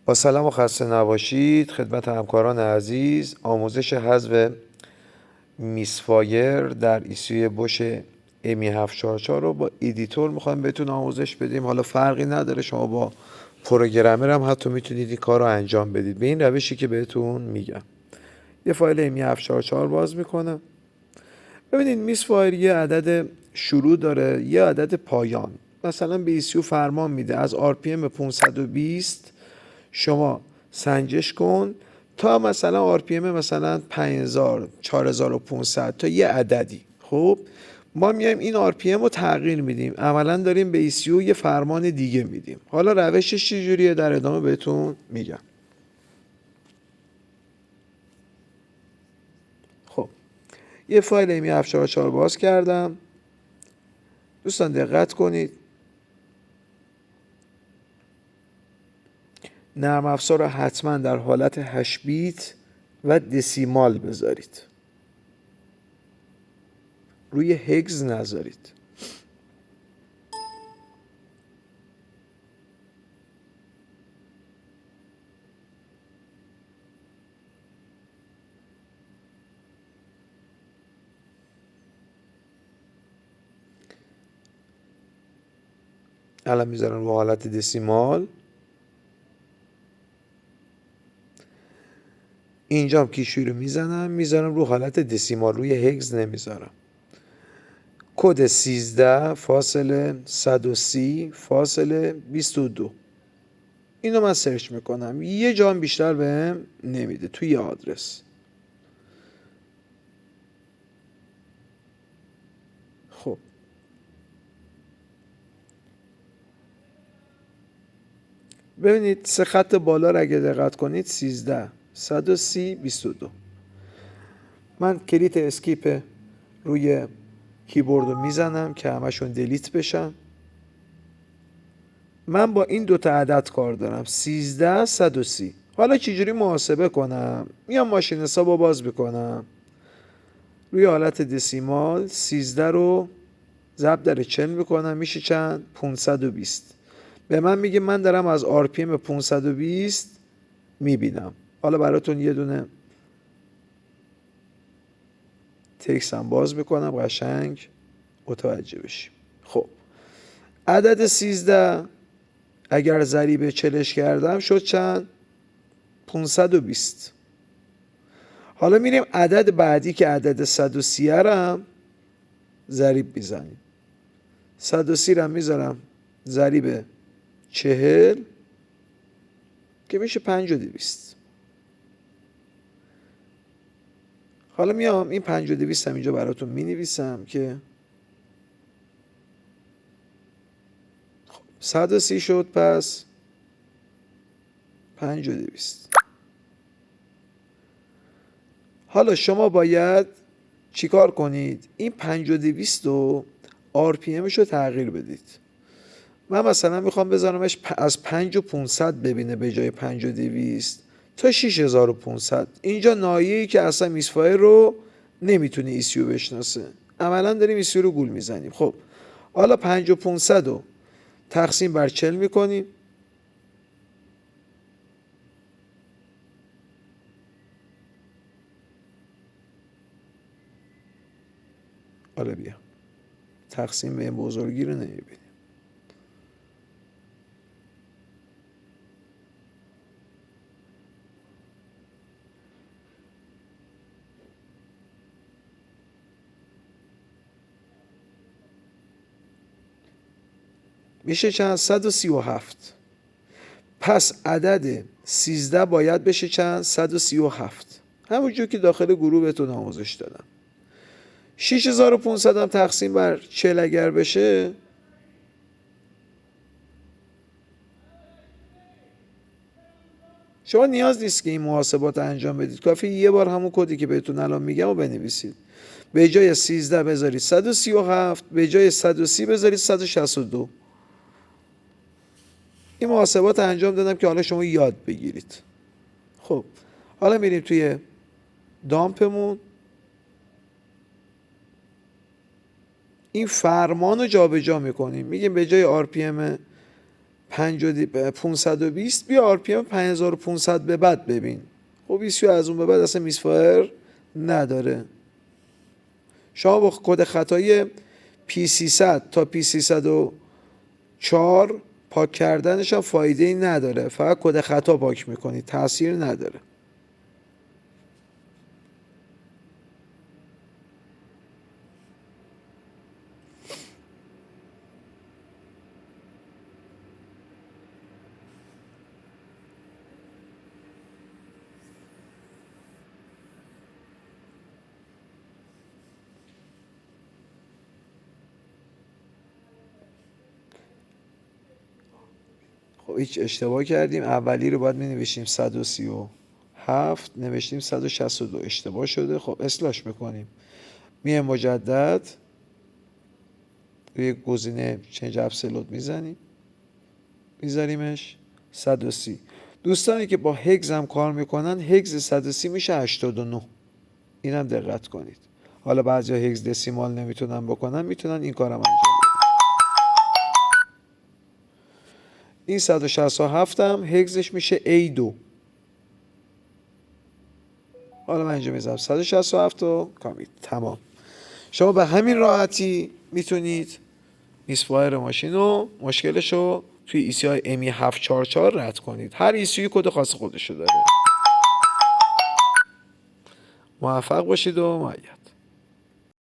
با سلام و خسته نباشید خدمت همکاران عزیز. آموزش حذف میسفایر در ایسوی بوش امی 744 رو با ایدیتور میخوایم بهتون آموزش بدیم. حالا فرقی نداره، شما با پروگرامر هم حتی میتونید این کار رو انجام بدید به این روشی که بهتون میگم. یه فایل امی 744 باز میکنم. ببینید میسفایر یه عدد شروع داره، یه عدد پایان. مثلا به ایسیو فرمان میده از RPM 520 شما سنجش کن تا مثلا RPM مثلا 5000 4500 تا یه عددی. خب ما میایم این RPM رو تغییر میدیم، عملا داریم به ECU یه فرمان دیگه میدیم. حالا روشش چجوریه در ادامه بهتون میگم. خب یه فایل امی 744 باز کردم. دوستان دقت کنید، نرم افزار رو حتما در حالت 8 بیت و دسیمال بذارید، روی هگز نذارید. الان میذارم رو حالت دسیمال. اینجام کیشویی رو میذارم رو حالت دسیمال، روی هگز نمیذارم. کد 13 فاصله 130 فاصله 22 اینو من سرچ میکنم، یه جام بیشتر بهم نمیده توی آدرس. خب ببینید سه خط بالا رو اگه دقت کنید 13 130 22. من کلیت اسکیپ روی کیبورد رو میزنم که همشون دلیت بشن. من با این دوتا عدد کار دارم 13 130. حالا چجوری محاسبه کنم؟ میام ماشین حساب رو باز میکنم، روی حالت دسیمال 13 رو ضرب در 40 میکنم، میشه چند؟ 520. به من میگه من دارم از RPM 520 میبینم. حالا براتون یه دونه تکست هم باز میکنم قشنگ متوجه بشیم. خب عدد 13 اگر ضریب 40 کردم شد چند؟ 520. حالا میریم عدد بعدی که عدد 130 هم ضریب میزنیم. 130 رو میذارم ضریب 40 که میشه 5200. حالا میام این 5200 هم اینجا براتون مینویسم که 130 شد پس 5200. حالا شما باید چیکار کنید؟ این 5200 رو RPMش رو تغییر بدید. من مثلا میخوام بذارمش از 5500 ببینه به جای 5200 تا 6500. اینجا ناحیه‌ای که اصلا میسفایر رو نمیتونه ایسیو بشناسه، عملا داریم ایسیو رو گول میزنیم. خب حالا 5500 رو تقسیم بر 40 میکنیم. حالا بیا تقسیم به این بزرگی رو نمیبینیم. میشه چند؟ 137. پس عدد 13 باید بشه چند؟ 137. همونجور که داخل گروه بهتون آموزش دادم. 6500 هم تقسیم بر 40 اگر بشه شما نیاز نیست که این محاسبات انجام بدید، کافی یه بار همون کدی که بهتون الان میگم رو بنویسید. به جای 13 بذارید 137، به جای 130 بذارید 162. این محاسبات انجام دادم که حالا شما یاد بگیرید. خب حالا میریم توی دامپمون، این فرمان رو جابجا میکنیم. میگیم به جای RPM 520 بیا آر پی ام 5500 به بعد ببین. خب ایسیو از اون به بعد اصلا میسفایر نداره. شما با کد خطایی P300 تا P304 پاک کردنش هم فایده ای نداره، فقط کد خطا پاک میکنی، تاثیر نداره. خب هیچ اشتباه کردیم، اولی رو باید می نوشتیم 137 نوشتیم 162 اشتباه شده. خب اصلاحش میکنیم، میه مجدد روی گزینه چنج ابسولوت میزنیم، میذاریمش 130. دوستانی که با هگز هم کار میکنن هگز 130 میشه 89، اینم دقت کنید. حالا بعضیا هگز دسیمال نمیتونن بکنن، میتونن این کارم انجام بدن. این 167 هم هگزش میشه A2. حالا من اینجا میذارم 167 و کامل تمام. شما به همین راحتی میتونید میسفایر ماشین و مشکلش رو توی ECI ME744 رد کنید. هر ECU کد خاص خودشو داره. موفق باشید و مؤید.